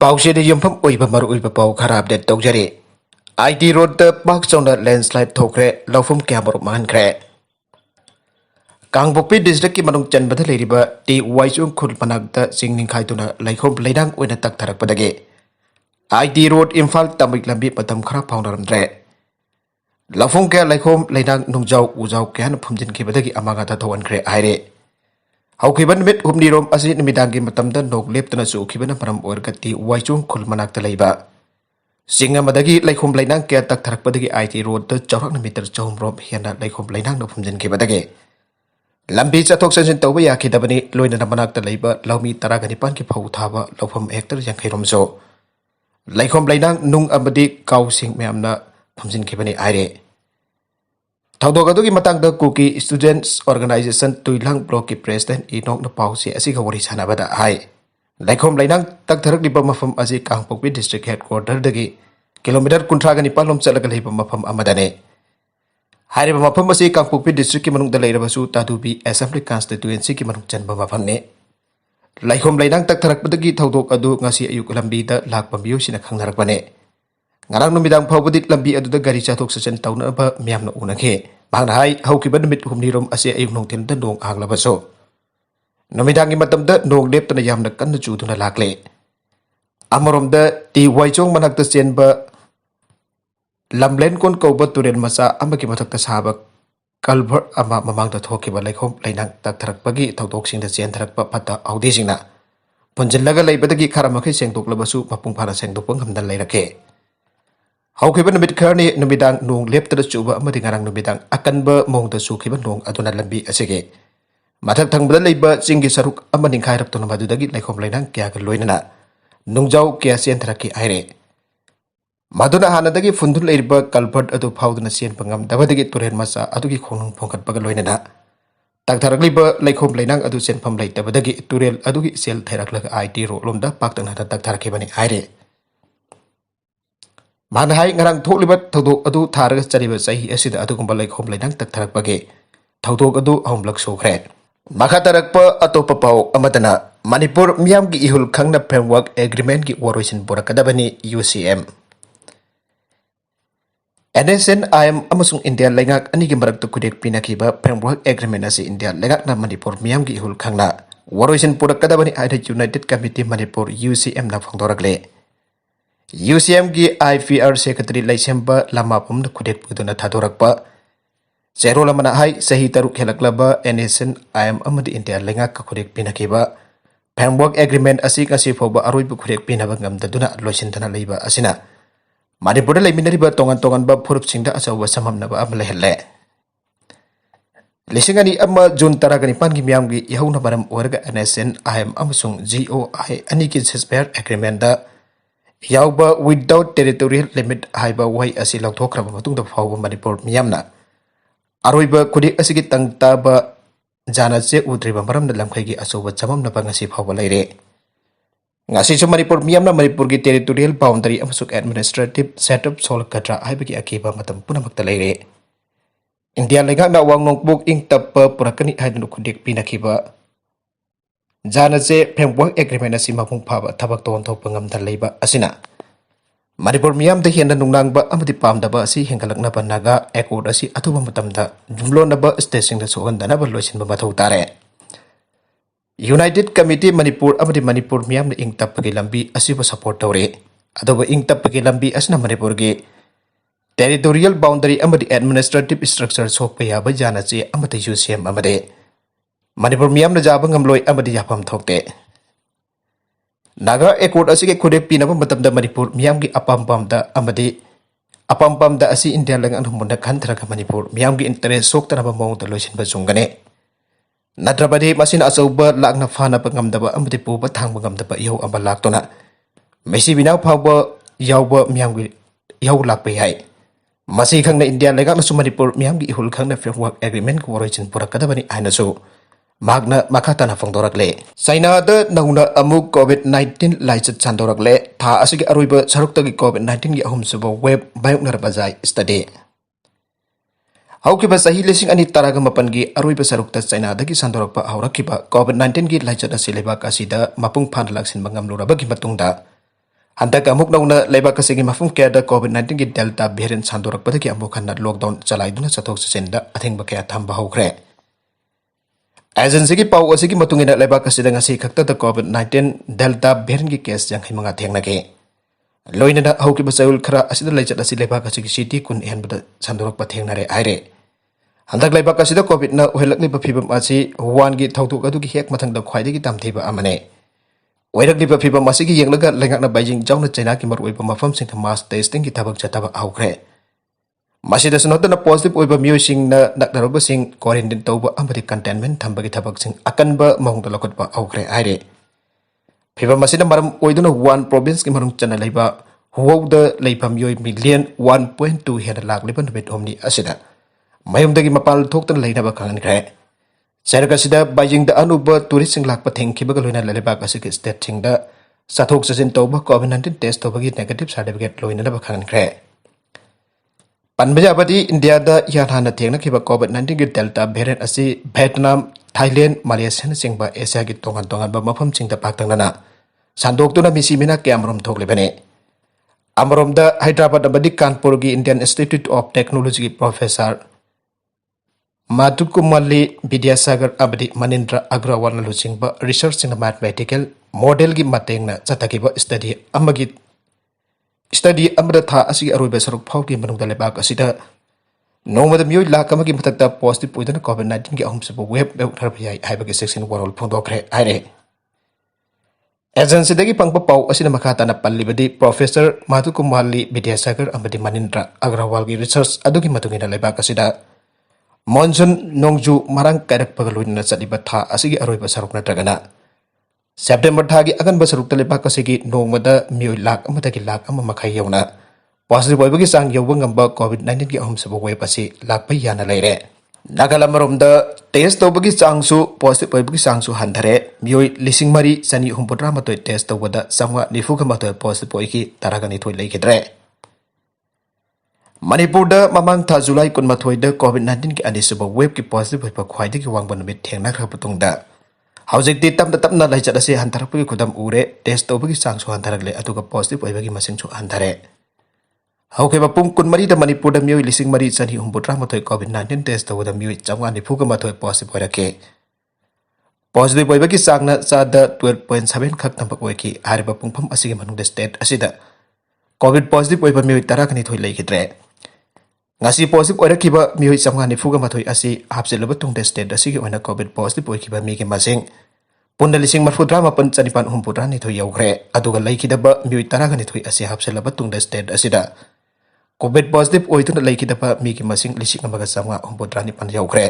पाउसे युमफम मरुब पाउ खरा update तौजरी IT road पाक चौना लैंडस्लाइड थोखरे लौफम क्या मरुप मानख्रे कांगपोकपी डिस्ट्रिक्ट की मनुंग चनबद लेरिबा टी वाइचुंग खुल पनागता सिंग निखाइतुना लैखोम लैनांग ओइना तकथरकपदगे आईटी रोड इम्फाल तमिक लंबी पतम खरा फाउंडरमद्रे लौफम क्या लैखोम लैनांग नुंजाउ उजाउ क्या फुमजिनखिबदगी अमागाता थोवनख्रे आइरे हौखिबन मिट हुमनीरोम असि निमिदांगी मतमदा नोक लेप्तना चुखिबना मरम ओरगति वाइचुंग खुल मनाक्ता लैबा सिंग अमदगी लैखोम लैनांग क्या तकथरकपदगी आईटी रोड चौरक मीटर चौमरोम हेना लैखोम लैनांग न फुमजिनखिबदगे लंबी चथोक चंजिन तौब याखिदबनी लोइना मनाक्ता लैबा लौमी 19 की फौ थाबा लौफम हेक्टर यांखैरोमसो लैखोम लैनांग नुंग अमदी काउसिंग मैमना फुमजिनखिबनी आइरे थौदोक अदुगी मतंगदा Kuki students organisation Tuilang block की प्रेसिडेंट इनोक न पाउसी असिगा वरी सानाबदा हाय लैखोम लैनांग तकथरकलिबा मफम अजि कांगपोकपी डिस्ट्रिक्ट हेडक्वार्टर दगी किलोमीटर 19 लोम चलगा लैबा मफम अमदने हारिबा मफम असी कांगपोकपी डिस्ट्रिक्ट की मनुंगदा लैरबसु तादुबी असेंबली कॉन्स्टिट्यूएंसी की मनुंग चनबा मफमने लैखोम लैनांग तकथरकपदगी थौदोक अदु ngasi ayuk lambi da lakpa miyosina khangnarakbane ngarang numidang phawbudi lambi aduda gari chathok sachen taunaba miyamna unakhe bangna hai haukiba numit humnirom ase ayuk nongtin da nong anglabaso numidangi matamda nong leptana yamna kanna chuduna lakle amoromda ti waichong manakta chenba lamlen kon kauba turen masa amaki mathakta sabak kalbhar ama mamangda thokiba laikhom lainang takthrakpagi thaudoksingda chentharakpa phata audisingna punjillaga leibadagi kharamakhe sengdoklabasu mapung phara sengdopang hamdan leirake haukiba numit kharni numidang nong leptana chuba amadi ngarang numidang akanba mongda sukhiba nong aduna lambi asege mathak thangbada leiba chingi saruk amani khairaptona madudagi laikhom lainang kya ga loinana nungjau kya chentharaki aire maduna hanadagi fundul leirba kalbert adu phauduna sien pangam dabadagi turen masa adugi khonung phongkat paga loinana taktharagliba laikhom lainang adu senpham leitabadagi turel adugi sel thairaklag IT ro lomda paktana taktharakhibani aire mana hai ngarang tholiba thodok adu tharaga chariba sahi asida adugumba laikhom lainang taktharakhpage thodok adu ahumlak sokre makatarakpa atopa pau amadana manipur miyam gi ihul khangna framework agreement gi woroisin borakadabani UCM NSNIM amasung India lengak ani gi marak tukudek pinakiba framework agreement asi India lengak na manipur miyam gi ihul khangna woroisin borakadabani aida United Committee Manipur UCM na phangdorakle UCM की IPR secretary लाइसेंबा लमा पुम खुदेक पुदुना थादोरकपा जेरो लमना high सही तरुक हेलकलबा NSNIM अमदि India लेंगा का खुदेक पिनकिबा framework agreement असि kasi फोबा अरोइबु खुदेक पिनबा ngamdaduna लोइसिनदना लैबा असिना मणिपुर लेमिनरिबा तोंगन तोंगन बा फुरुपसिंगदा अचौबा सममनबा अमले हेले लिसिंगनी अमा जून 19 की मियाम की यहुना मरम ओरगा NSNIM अमसुंग GOI अनि की सेस्पेयर एग्रीमेंट दा याउबा विदाउट टेरिटोरियल लिमिट हाइबा वही असि लौथोख्रबा मतुंगदा फाउबा Manipur मियामना अरोइबा खुदेक असिगी तंगताबा जानाचे उद्रिबा मरमदा लमखैगी अचौबा चममनबा ngasi फाउबा लैरे ngasi chu Manipur मियामना Manipur की टेरिटोरियल बाउंड्री अमसुक एडमिनिस्ट्रेटिव सेटअप सोलकद्रा हाइबगी अकीबा मतम पुनमक्ता लैरे इंडिया लेगाना वांगनोंगबुक इंग तप्पा पुरकनी हाइदनु खुदेक पिनखिबा जानाचे फ्रेमवर्क एग्रीमेंट असि मपुंग फाबा थबक तोन थोप ngamda leiba asina manipur miyam da hena nungnangba amadi pamdaba asi hengalaknaba naga accord asi athuba matamda jumlonaba station da sohandana ba loisinba mathau tare United Committee Manipur amadi manipur miyam na ing tapagi lambi asi ba support tawre adoba ing tapagi lambi asna manipur ge territorial boundary amadi administrative structure sokpa yaba janache amadi UCM amade Manipur मियाम जाब ngamloi amadi yapam thokte naga accord asige khudek pinaba matamda manipur miyam gi apampam da amadi apampam da asi india langan humunda khanthraga manipur miyam gi interest soktana ba mong da loisin ba jungane nadrabadi masin achauba lakna phana pa ngamdaba amadi puba thangba ngamdaba yau aba laktona mesi binaw phawba yauba miyam gi yau lakpe hai masi khangna india langan su manipur miyam gi ihul khangna framework agreement ko origin purakadabani aina su magna makatana phangdorakle China da nauna amuk COVID-19 laichat chandorakle tha asigi aruiba saruktagi COVID-19 gi ahum suba web bayuknar bazai study haukiba sahi lesing ani taraga mapan gi aruiba sarukta China dagi sandorakpa aurakiba COVID-19 gi laichat asileba kasida mapung phan laksin bangam luraba gi matungda Handak amuk nauna leibak kasigi mafum kaya da COVID-19 ki Delta variant sandorak pada ki amuk hanat lockdown calai duna satok sesenda ating bakaya tambah hukre. Agency ki pau asigi matungina leibak kasida ngasi kakta da COVID-19 Delta variant ki case yang himanga tiang nage. Loina da hauki basaul kara asida lechat asi leibak kasigi city kun ihan bada sandorak pateng nare aire. Handak leibak kasida COVID na uhelak ni bapibam asi wan ki thautuk adu ki hek matang da khwaide ki tamthiba amane. Wairak di papi masih ki yang lega lengak na Beijing jauh na China ki maru iba mafam sing mass testing ki tabak jataba aukre. Masih da sunota na positive iba miu sing na nakdaroba sing quarantine tauba amati containment thamba ki tabak sing akan ba mahung dalakot ba aukre aire. Piba masih da maram oido na one province ki marung China laiba huwag da laiba miu million 1.2 heda lak liba nubit omni asida. Mayum dagi mapal thok tan laina ba kangan kre. Saya kasida Beijing da anuba turis sing lak pateng ki bagal loina laleba kasik state sing da sathok sasin toba COVID-19 test toba ki negative certificate loina da bakhan kre. Panbaja abadi India da yan hana thengna ki ba COVID-19 ki Delta variant asi Vietnam, Thailand, Malaysia sing ba Asia ki tongan ba mafam sing da paktang nana. Sandok tu na misi mina ki amrom thok lebane. Amrom da Hyderabad abadi Kanpur ki Indian Institute of Technology ki professor Madhukumali Vidyasagar abadi Manindra Agrawal na lusing ba research in mathematical model gi mateng na sataki ba study amada tha asigi aroi besaruk phau ki manung dale ba asida nomada mioi la kama ki matakta positive poidana COVID-19 ki ahum sabu web uthar bhai haiba ki section warol phondokre aire agency dagi pangpa pau asina makata na pallibadi professor Madhukumali Vidyasagar abadi Manindra Agrawal gi research adugi matungina leba asida monsoon nongju marang karak pagaluin na sa libatha asigi aroy basaruk na dragana. September thagi akan basaruk talipa kasigi nongmada miyoy lak amatagi lak amamakay yaw na. Positive boy bagi sang yaw ngamba COVID-19 ki ahum sabaway pasi lakpay yana layre. Nakalamarom da test to bagi sangsu positive boy bagi sangsu handare miyoy lising mari sani humpudra matoy test to wada samwa nifuga matoy positive boy ki taragan itoy laykidre. Manipur da mamang tha July kun mathoi da COVID-19 ki anisaba wave ki positive hoipa khwaide ki wangban numit thengna khra putung da haujik ti tamna lai chada se hantar pu kudam ure test to bagi sang so hantar le atuga positive hoiba ki masing so hantare hauke ba pung kun mari da Manipur da mioi lising mari chani humbutra mathoi COVID-19 test to da mioi chamwa ni phuga mathoi positive hoira ke positive hoiba ki sangna cha da 12.7 khak tampak wai ki hariba pungpham asigi manung da state asida COVID positive hoiba mioi tara kani thoi lai kidre ngasi positive oira kiba mioi chamga ni fuga mathoi asi hapselaba tung de state asigi oina COVID positive oi kiba mi ki masing punna lising marfudra mapan chanipan humpudra ni thoi yaugre aduga laikidaba mioi taraga ni thoi asi hapselaba tung de state asida COVID positive oi tuna laikidaba mi ki masing lising amaga chamga humpudra ni pan yaugre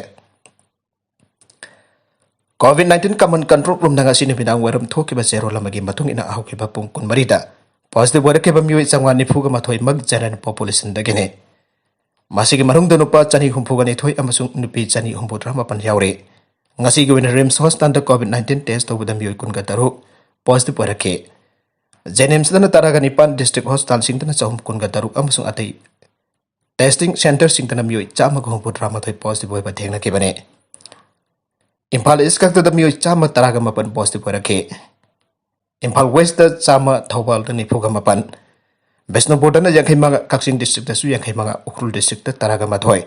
COVID-19 common control room nanga sini bidang waram thoki ba zero lamagi matung ina ahu kiba pung kun marida positive oira kiba mioi chamga ni fuga mathoi mag general population dagene Masigi marung da nupa chani humpuga ni thoi amasung nupi chani humpudra mapan yaure. Ngasi gi wina RIMS hospital da COVID-19 test to budam yoi kun gataru positive warake. JNIMS da na taraga nipan district hospital sing da na chahum kun gataru amasung atai testing center sing da na yoi chama ga humpudra mathoi positive wai batheng na ke bane. Impal East kak da yoi chama taraga mapan positive warake. Impal West da chama Thobal da ni phuga mapan. Besnopur na yang mga Kaksing district da su yang mga Ukrul district da taraga mathoi.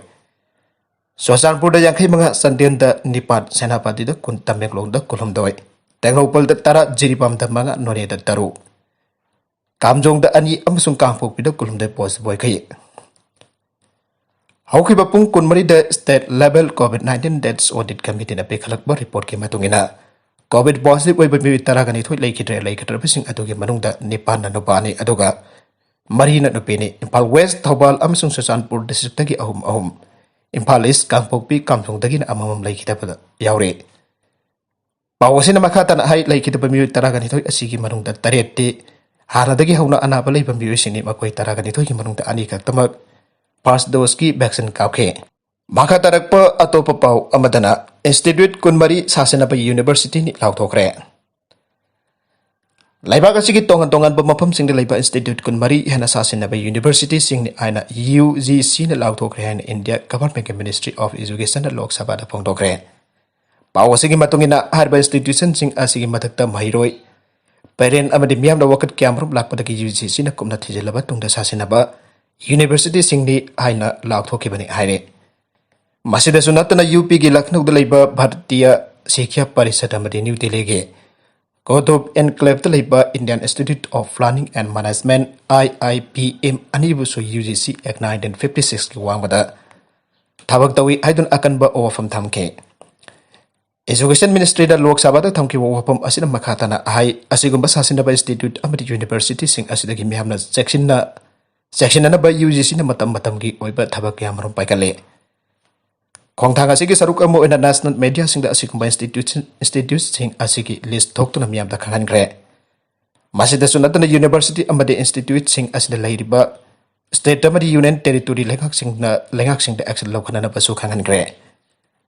Sosanpur da yang mga Sandian da Nipat Senapati da kun Tamenglong da Kolom doi. Tenglopal da tara Jiripam da mga Nore da taru. Kamjong da ani amasung Kangpok da Kolom da pos boy kay. Hauki bapung kun mari da state level COVID-19 deaths audit committee na pekalak ba report ki matungina. COVID positive oi bami taraga ni thoi laikidre bising adugi manung da Nipan na nopani aduga Marina Nupini, Impal West, Thobal, Amsung Sasanpur, District Tagi Ahum, Impal East, Kangpokpi, Kamsung Dagin, Amam Lake Yaure. Pawasina Makatan High Lake Bamu Taraganito, Asigi Marung da Tarete, Haradagi Hona Anapale Bamu Sini Makoi Taraganito, Marung da Anika Tamak, Pas Doski, Baxen Kauke. Makatarakpa Atopa Pau, Amadana, Institute Kunmari, Sasanapa University, Lautokre. Laibak asigi tongan-tongan pemapam sing Laibak Institute kun mari hana sasin na University sing ni aina UGC na lautok rehan India Government Ministry of Education na Lok Sabha da pongtok re. Pawa sige matungin na harba institution sing asige matakta mahiroi parent amadi miyam da wakat kyamrum lakpadagi UGC na kumna thijelaba tungda sasinaba university singni haina lakthoki bani haire masida sunatna UP gi Lucknow da leiba Bharatiya Shiksha Parishad amadi New Delhi ge Kodop Enclave da leiba Indian Institute of Planning and Management IIPM anibusu UGC Act 1956 ki wangmada thabak tawi haidun akanba ofam thamke Education Ministry da Lok Sabha da thamki wapam asina makhatana hai asigumba sasinaba institute amadi university sing asidagi mihamna section na ba UGC na matam gi oiba thabak yamrum paikale khongthang asigi saruk amo ina national media sing da asigumba institute sing asigi list thoktuna miyam da khangan gre masida sunatana university amadi institute sing asida lairiba state amadi union territory lengak sing da action lokhana na basu khangan gre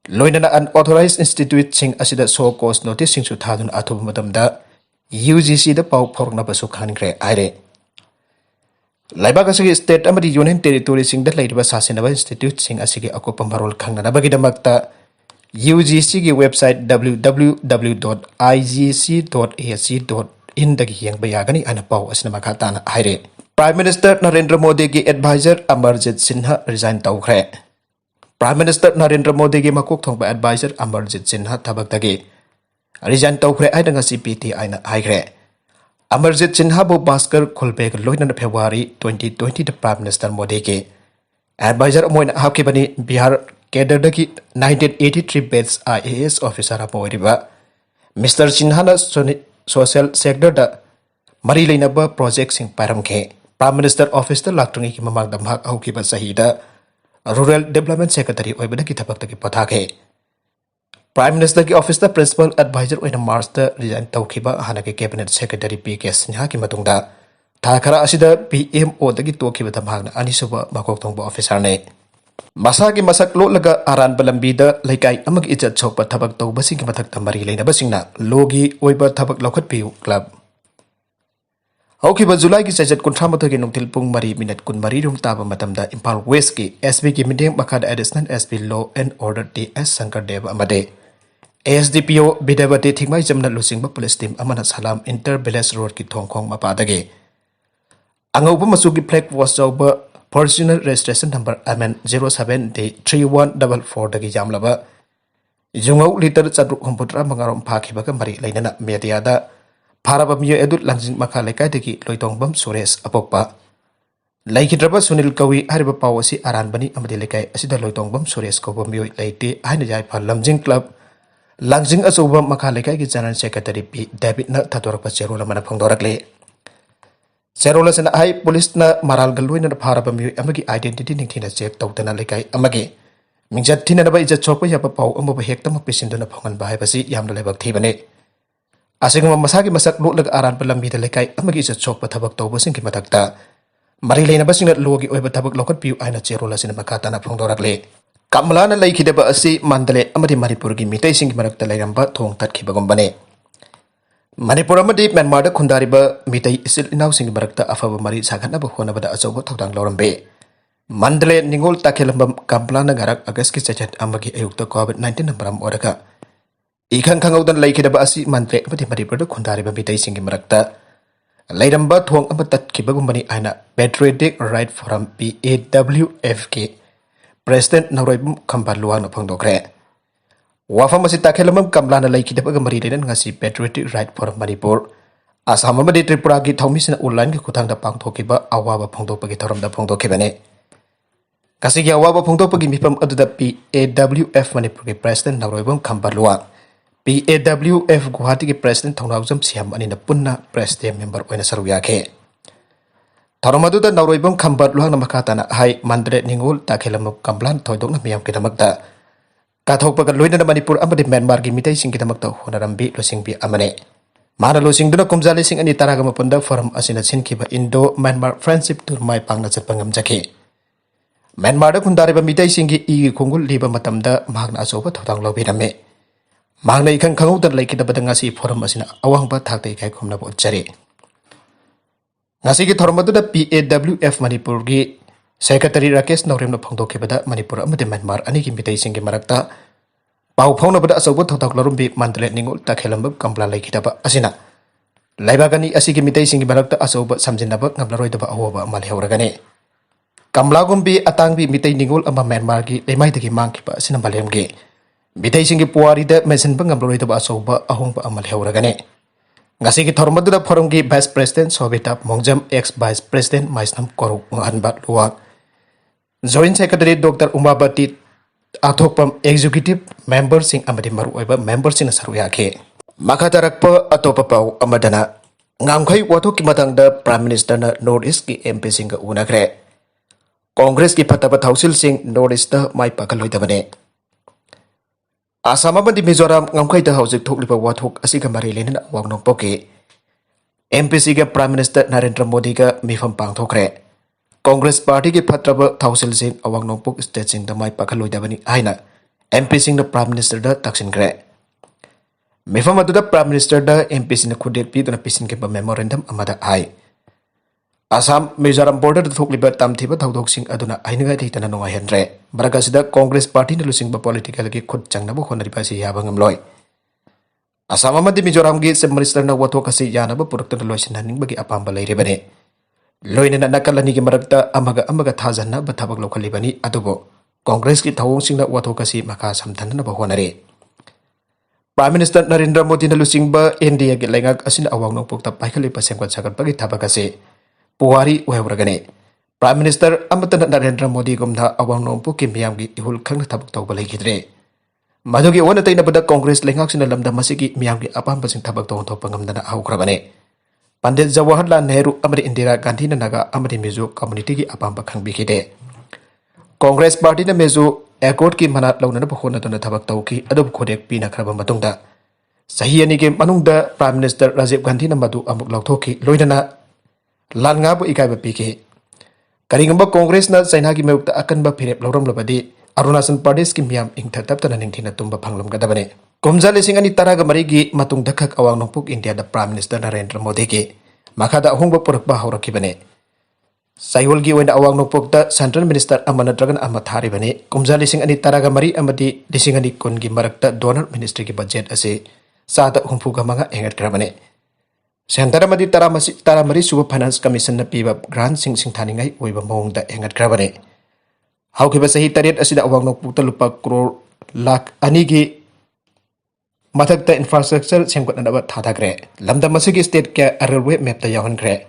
Loinana unauthorized institute sing asida so cause notice sing suthadun athuba matamda UGC da pau phorna basu khangre aire Laibaga sigi state amadi union territory sing da laiba sasinaba institute sing asigi akopam barol khangna bagi damakta UGC gi website www.igc.ac.in dagi yang bayagani ana pau asina makhatana aire Prime Minister Narendra Modi gi advisor Amarjit Sinha resign tawkhre Prime Minister Narendra Modi gi makok thongba advisor Amarjit Sinha thabak dagi resign tawkhre ai danga CPT aina haigre Amarjit Sinha bo Bhaskar Khulbeg loina February 2020 the Prime Minister Modi gi advisor moina hapki bani Bihar cadre dagi 1983 batch IAS officer apoiriba Mr Sinha na social sector da mari leinaba project sing paramkhe Prime Minister office da laktungi ki mamang damhak auki ba sahida Rural Development Secretary oibada ki thabak taki pathake Prime Minister ki office da principal advisor oina March da resign tawkhiba hana ki cabinet secretary PK Sinha ki matungda thakara asida PMO dagi tokhiba damhakna anisuba makok thongba officer ne masa ki masak lo laga aran balambi da laikai amag ijat chokpa thabak tawba sing ki mathak tamari leina basingna logi oiba thabak lokhat piu club Haukiba July ki sajat kunthamato ki nungtil pung mari minute kun mari rum taba matamda Impal West ki SB ki mideng makad additional SB Law and Order TS Sankar Deva amade ASDPO bidabati thingmai jamna lusingba police team amana salam inter village road ki thongkhong mapadage Angauba masugi flag was jawba personal registration number amen 07D3144 dagi jamlaba Jungau liter chatruk komputer mangarom phakhiba ka mari lainana media da Paraba miyo edut langsing maka lekai degi loitongbam Suresh apokpa. Laikidraba Sunil Kawi hariba pawasi aran bani amadi lekai asida loitongbam Suresh kawba miyo laiti ahina jai pa Lamjing Club. Langsing asoba maka lekai ki General Secretary P. David na tatorakpa Cherola mana phangdorakle. Cherola sana ai police na maral galui na paraba miyo amagi identity ningthina check tawtana lekai amagi. Mingjat thina na ba ijat chokpa yapa paw amaba hekta mapisindu na phangan bahai basi yamna lebak thibane. Asingma masagi masak lo lag aran palambi da lekai amagi isa chok pa thabak tawba sing ki matakta mari leina basing logi oiba thabak lokat piu aina Cherola sina makata na phongdorakle kamla na laikhidaba asi Mandale amadi Manipur gi mitai sing ki marakta lairamba thong tatkhiba bane Manipur amadi Myanmar da khundariba mitai isil inaw sing marakta afaba mari saghanaba honabada achobo thawdang lorambe Mandale ningol takhelambam kamla na garak August ki chachat amagi ayukta COVID-19 nambaram oraka Ikan kangaudan laikhidaba asi Mandre amadi Manipur da khundariba mitai sing ki marakta lairamba thong amatat kibagumbani aina Patriotic Right Forum PAWFK President Naroibum Kambaluang na phangdokre wafam asi takhelamam kamlana laikhidaba ga mari lenan ngasi Patriotic Right Forum Manipur Assam amadi Tripura gi thaumisina online gi kuthangda pangthokiba awaba phangdokpagi thoramda phangdokhibane kasigi awaba phangdokpagi mifam aduda PAWF Manipur gi President Naroibum Kambaluang PAWF Guwahati ki President Thongnawjam Siam ani na punna President member oina saruya ke Tharamadu da Naroibam Khambat luhang na makata na hai Mandre ningul takhelam kamblan thoidok na miyam kidamakta kathokpa ka loina na Manipur amadi Myanmar gi mitai sing kidamakta honarambi losingbi amane mana losing duna kumjali sing ani taragama punda forum asina sinkiba Indo Myanmar Friendship Turmai pangna chapangam jake Myanmar da kundariba mitai singi igi khongul liba matamda magna asoba thodang lobirame Magna ikan kangautan laikhidaba ngasi forum asina awangba thaktai kai khomna bo chari ngasi ki thormadu da PAWF Manipur gi Secretary Rakesh Naurem na phangdokhibada Manipur amade Myanmar ani ki mitai sing gi marakta pau phongna bada asobo thotak lorumbi Mandale ningol takhelamba kampla laikhidaba asina Laibagani asigi mitay singi barakta asoba samjinabak ngamlaroidaba awoba malihoragani. Kamlagumbi atangbi mitay ningol ama Myanmar gi lemay dagi mangkipa sinabalemgi. Mitay singi puwarida mensenba ngamlaroidaba asoba ahongba amalihoragani. Ngasi ki thormadura forumgi Vice President Sobita Mongjam ex Vice President Maisnam Koruk Hanbat Luwak. Joint Secretary Dr. Umabati Athokpam Executive Member Sing Amadi Maru Oiba Member Sing Saruyake. Makatarakpa Atopapau Amadana Ngamkai Wato Kimatangda Prime Minister na North East ki MP Singa Unakre. Congress ki Patapat Hausil Sing North East da Mai Pakaloitabane. Asama di Mizoram ngamkai da hausik thuk lipa wathuk asika marilin na awang nong poke. MPC ke Prime Minister Narendra Modi ka mifam pang thokre. Congress Party ke Patraba Thausil Sing awang nong pok state sing da mai pakaloi da bani aina. MP Sing da Prime Minister da taksin kre. Mifam adu da Prime Minister da MP Sing na khudet pi da pisin ke pa memorandum amada ai. Assam Mizoram border thuk lipa tamthiba thaudok sing aduna ainaga thitana nonga henre. Baragasida Congress Party na lusing ba political ki khud changna bo khonari pa si yabang amloi. Assam amadi Mizoram gi Chief Minister na wato kasi yana ba purakta na loisin haning bagi apamba leire bane. Loina na nakalani ki marakta amaga thazanna ba thabak lokhali bani adubo Congress ki thawong sing na wato kasi maka samthan na ba honare. Prime Minister Narendra Modi na lusing ba India gi lengak asin awang nong pukta paikali pa sengkwat sakat bagi thabak kasi Puwari Uhebragane. Prime Minister Amatan Narendra Modi gumna awang nompu kimyam gi ihul khang thabak tawba legidre. Madugi wana tay na bada Congress lengak sinalamda masigi miyam gi apam pasing thabak taw pangamdana ahukrabane. Pandit Jawaharlal Nehru amari Indira Gandhi na naga amari Mizo community gi apam pakhang bikide. Congress Party na Mizo accord ki manat lawna na bukhona na thabak taw ki adob khodek pi na khraba matungda. Sahi ani ke manungda Prime Minister Rajiv Gandhi na madu amuk lawthoki loidana lan nga bu ikai ba pike. Karingamba Congress na China ki mayukta akan ba phirep lawram labadi Arunachal Pradesh ki miyam ingthatap ta ningthina tumba phanglam gadabane. Kumja lising ani taraga mari gi matung dakhak awang nongpuk India da Prime Minister Narendra Modi ki makada ahongba purakba haurakibane. Saihol gi wena awang nongpuk da Central Minister amana dragan amathari bane. Kumja lising ani taraga mari amadi lising ani kun gi marakta donor ministry ki budget ase sada humpuga manga engat krabane. Sentara madi taramari suba finance commission na piba grant sing thaningai oiba mawngda engat grabane. Haukiba sahi tariat asida awang nokpukta lupa crore lakh anigi mathakta infrastructure semkot na thathakre. Lamda masigi state ke railway map ta yawan kre.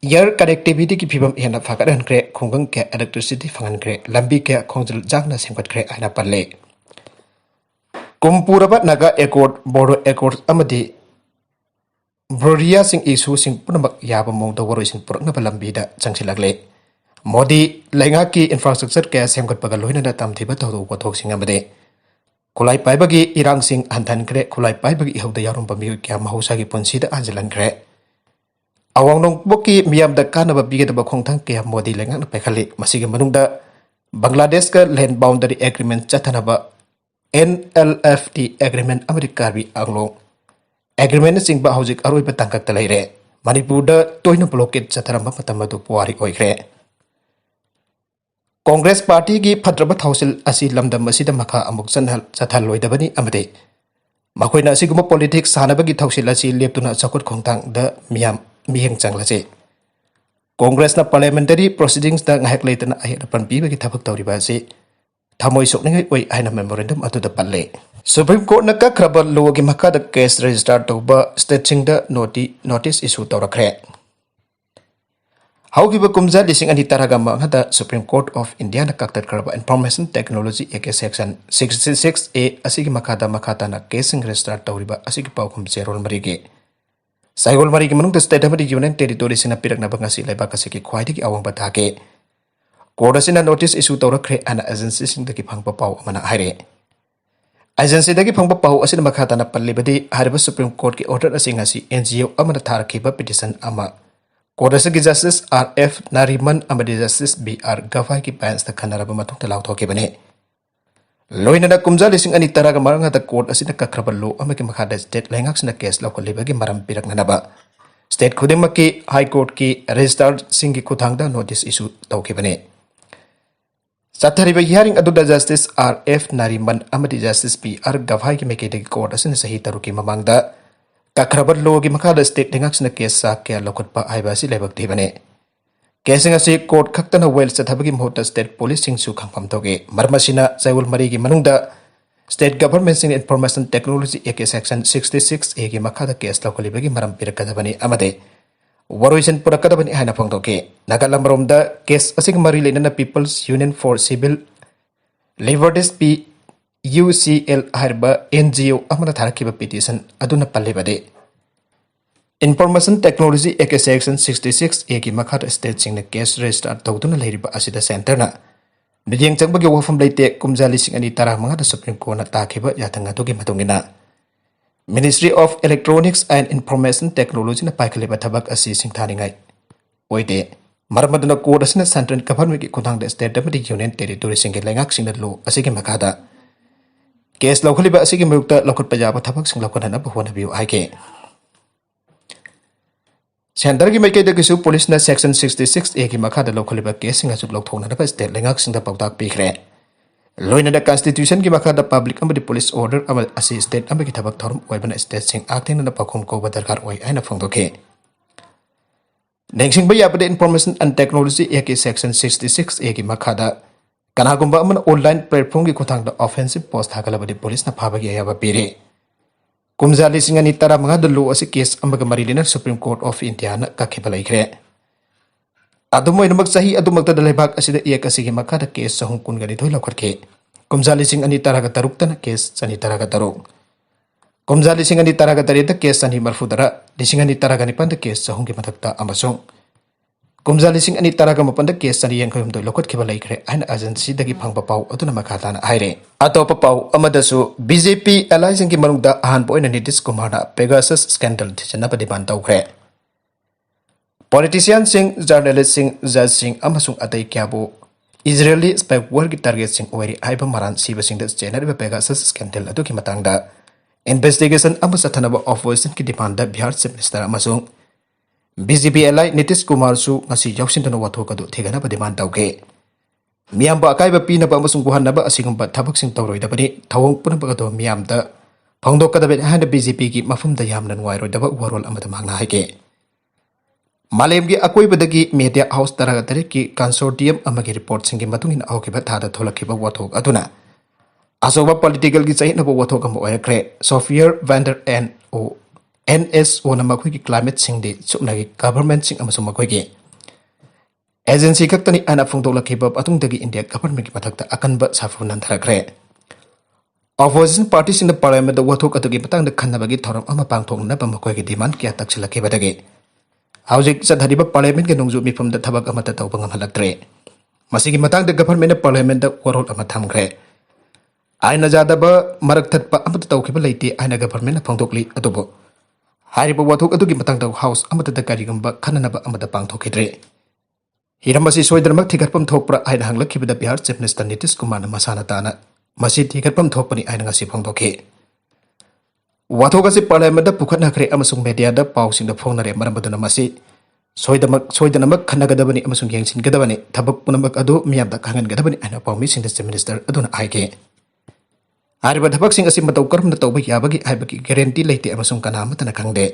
Air connectivity ki pibam hena phakaran kre khunggang ke electricity fangan kre. Lambi ke khongjal jakna semkot kre aina palle. Kumpuraba naga accord bodo accord amadi Broria sing isu sing punamak yaba mong da waroi sing purak na balambida changsilagle. Modi lenga ki infrastructure kaya semkat pagaloy na natam tiba tawdo wathok sing amade. Kulay paibagi irang sing hantan kre kulay paibagi ihaw da yarum pamiyo kaya mahusa ki punsi da anjalan kre. Awang nong boki miyam da kana ba bigit ba khongthang kaya modi lenga na pekhali masigi manung da Bangladesh ka land boundary agreement chathana ba NLFT agreement Amerika bi anglong Agreement sing ba hojik aroi pa tangkak talaire. Manipur da toina blockade sa taramba matamadu puwari oikre. Congress Party gi Phatraba Thausil asi lamdam masida maka amuk sathal loidabani amade. Makoy na asiguma politics sanabagi thausil asi leptuna sakot khongtang da miheng changlase. Congress na parliamentary proceedings da ngahek leitana ahirapan bibagi thabak tawriba asi thamoi sokningai oi aina memorandum atu da palle. Supreme Court na kakraba luwagi makada case register tawba state sing da notice issue tawrakre. Haugiba kumja lising ani taraga mangada Supreme Court of India na kaktat karaba Information Technology Act section 66A asigi makada na case register tawriba asigi paukum zerol marige. Saigol marigi manung da state amadi union territory sina pirak na bangasi laiba kasiki khwaidigi awang batake. Court asina notice issue tawrakre ana agency sing da ki phangpa pau amana haire. Agency dagi phangba pau asina makhata na pallibadi hariba Supreme Court ki order asinga si NGO amana tharakhiba petition ama Court asigi Justice RF Nariman amadi Justice BR Gavai ki bench ta khanaraba matung ta lawthoki bane loina na kumja lising ani taraga maranga ta court asina kakraba lo amaki makhada state lengak sina case lawkolibagi maram pirak nanaba state khudimaki high court ki registered singi kuthangda notice issue tawki bane Sathariba hearing aduda Justice RF Nariman amadi Justice PR Gavai ki mekede court asina sahi taruki mamangda Kakrabat logi makada state lengak kes sa kya lokotpa aibasi lebak dibane. Kesing asi court kaktana well sa thabagi mhota state police sing su khangpam toge marmasina saibul mari gi manungda state government sing information technology ek section 66 e gi makada kes lokalibagi maram pirakadabani amade waroisen purakadabani haina phangtoke nagalamromda kes asing mari lenana people's union for civil liberties p UCL harba NGO amana tharakiba petition aduna pallebade Information Technology Act Section 66 A ki makhat state sing na case register tawduna leiriba asida center na Midyang changbagi wafam leite kumjali sing ani tara mga da Supreme Court na takiba yatanga to gi matungina Ministry of Electronics and Information Technology na paikaliba tabak asi sing thaningai oide marmaduna court asina central government ki kudang da state deputy union territory sing lengak sing na lo asigi makada case lokaliba asigi mukta lokot pajaba tabak sing lokona na bahwana biu aike Center ki maike da kisu police na section 66 A ki makha da lokaliba case singa suk lok thona da state lengak sing da pawtak pikre loina da constitution ki makha da public amadi police order amal asi state amagi thabak thorum oibana state sing akten na pakhum ko badarkar oi aina phangdoke nengsing baya bade information and technology A ki section 66 A ki makha da kanagumba aman online platform ki kuthang da offensive post hagalabadi police na phabagi ayaba pire Kumjali singani tara mga dulu asi case ambaga marilina Supreme Court of India na kakibalay kre. Adumo inumag sahi adumag tadalibag asida iya kasigi makada case sa hungkun ganito ilakar ke. Kumjali singani tara katarukta na case sani tara kataruk. Kumjali singani tara katarita case sani marfudara di singani tara ganipanda case sa hungki matakta amasong. Kumjali singani tara gamapanda case sani yang kayumdo ilakar kibalay kre ayna agency dagi pangpapaw ito na makata na ayre. Ato papaw amadasu BJP allies ki manungda ahan po ina Nitish Kumar na Pegasus scandal na padiban taw kre. Politician sing journalist sing judge sing amasung atay kyabo Israeli spy war ki target sing wari aiba maran siba sing da channel ba Pegasus scandal atu ki matangda investigation amasa thanaba opposition ki demand da Bihar Chief Minister amasung BJP ally Nitish Kumar su ngasi yauksin tano wathok adu thigana padiban taw ke. Miyam ba kai ba pina ba masung buhan na ba asing ba tabak sing tawroi da bani thawong puna ba do miyam da phangdo ka da be han BJP ki mafum da yam nan wai roi da ba warol amada mangna haike malem gi akoi ba dagi media house tara tare ki consortium amagi report sing gi matung in auki ba tha da tholaki ba wathok aduna asoba political gi chai na ba wathok am oi kre software vendor NSO na makoi ki climate sing de chupna gi government sing amasung makoi ki Agency kaktani ana phungtok lakhiba atung dagi India government ki pathakta akanba safunan tharakre Opposition parties in the parliament the wathok atugi patang da khanabagi thoram ama pangthok na ba makoi ki demand kya taksilakhiba dagi Haujik sadhariba parliament ke nungju mifam da thabak ama ta tawbang halaktre masigi matang da government parliament da warol ama thamkre aina jada ba marak thatpa ama ta tawkhiba leite aina government phangthok li atubo hariba wathok atugi matang da house ama ta karigamba khananaba ama da pangthokidre Hiramasi soidramak thigatpam thokpra aina hanglakibada Bihar Chief Minister Nitish Kumar na masana tana masi thigatpam thokpani aina ngasi phangdokhe wathogasi parliament da pukhatna khre amasung media da pausing da phonare marambaduna masi soidanamak khanagadabani amasung yengsin gadabani thabak punamak adu miyam da khangan gadabani aina pawmi sing Chief Minister aduna aike hariba thabak sing asi matau karamna tawba yabagi aibaki guarantee leite amasung kanama tana khangde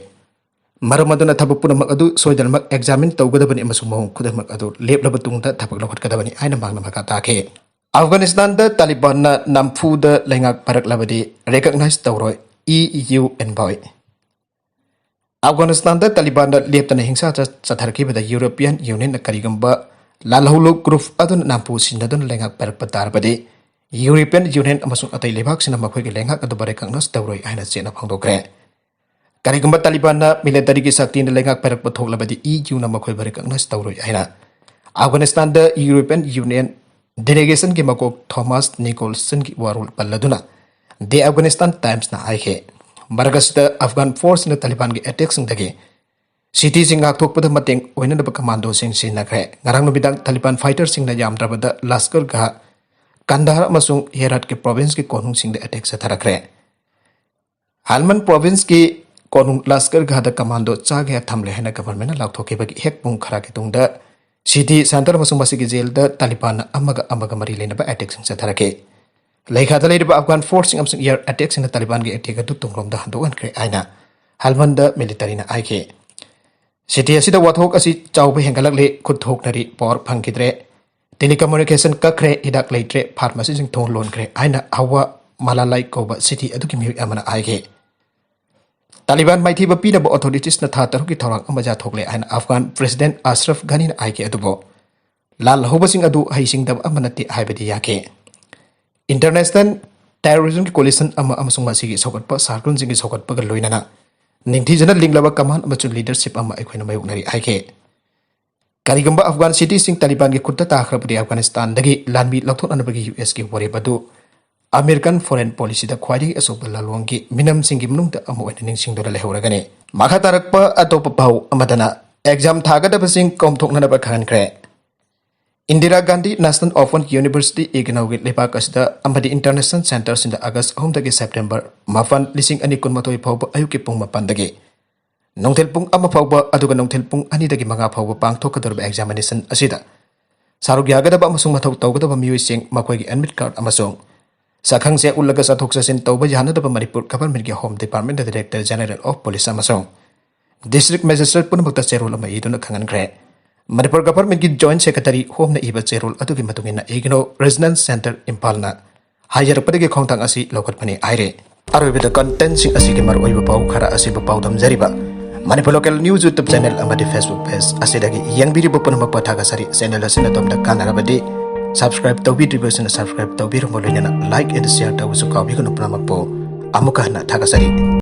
Maramaduna thabak punamak adu soidanamak examine tawgadabani amasung mahung kudamak adu leplaba tungda thabak lokhatkadabani aina mangna makata ke Afghanistan da Taliban na namfu da lengak parak labadi recognize tawroi EU envoy Afghanistan da Taliban da leptana hingsa chatharkiba da European Union na karigamba lalhulu group adun nampu sinadun lengak parak patarbadi European Union amasung atai lebak sina makhoi ki lengak adu recognize tawroi aina chena phangdokre Karigamba Taliban na military ki sakti na lengak parak pathok labadi EU na makhoi recognize tawroi aina Afghanistan da European Union delegation ki makok Thomas Nicholson ki warul palladuna The Afghanistan Times na aike Margasita Afghan force na Taliban ki attack sing dagi city sing akthok pada mateng oina na commando sing sinakre ngarang no bidang Taliban fighter sing na yamdrabada Laskar Gah Kandahar amasung Herat ki province ki konung sing da attack sa tharakre Halman province ki konung Laskar Gah da commando chage thamle hena government na lakthoke bagi hek pung khara ki tungda city center amasung masigi jail da Taliban amaga mari lena ba attack sing sa tharake Lekha da Afghan force sing amasung air attack sing da Taliban ki attack adu tungrom da handokan kre aina halmanda military na aike city asida wathok asi chawbe hengalak le khuthok nari por phangkidre telecommunication kakre idak leitre pharmacy jing thon lon kre aina hawa malalai koba city aduki mi amana aike Taliban mai thiba pina bo authorities na tha taruki thorang amaja thokle aina Afghan President Ashraf Ghani na aike adubo lal hobasing adu haising dam amanati haibadi yake International Terrorism Coalition ama amasung masigi sokatpa sarkun jingi sokatpa ga loinana ningthi jana linglaba command amachu leadership ama aikhoina mayuknari aike Karigamba Afghan city sing Taliban gi khutta takhrapdi Afghanistan dagi lanbi lakthon anabagi US ki wari badu American foreign policy da khwadi asok lalwang gi minam singi mnung da amo ning sing dora lehoragane makha tarakpa atop pau amadana exam thagada basing komthokna ba khan kre Indira Gandhi National Open University Ignawgi lepak asda amadi International Centers in the August home dagi September mafan lising ani kun matoi phawba ayuki pung mapan dagi nongthel pung ama phawba aduga nongthel pung ani dagi manga phawba pangthokadorba examination asida sarugya gada ba amasung mathau tawgada ba miwi sing makoi gi admit card amasung sakhang se ulaga sathok sasin tawba jana da Manipur government gi home department the director general of police amasung district magistrate punmakta cherol ama iduna khangan kre Manipur government ki joint secretary home na iba cherol adugi matungina igno regional center impal na higher padagi khongtang asi lokat pani aire arobida content sing asi ki mar oiba pau khara asi ba pau dam jariba Manipur local news YouTube channel amadi Facebook page asidagi yang biri bo punmak pathaga sari channel asina tomda kanarabadi subscribe tawbi division subscribe tawbi romolina like and share tawsu kawbi kono pramak po amuka na thaga sari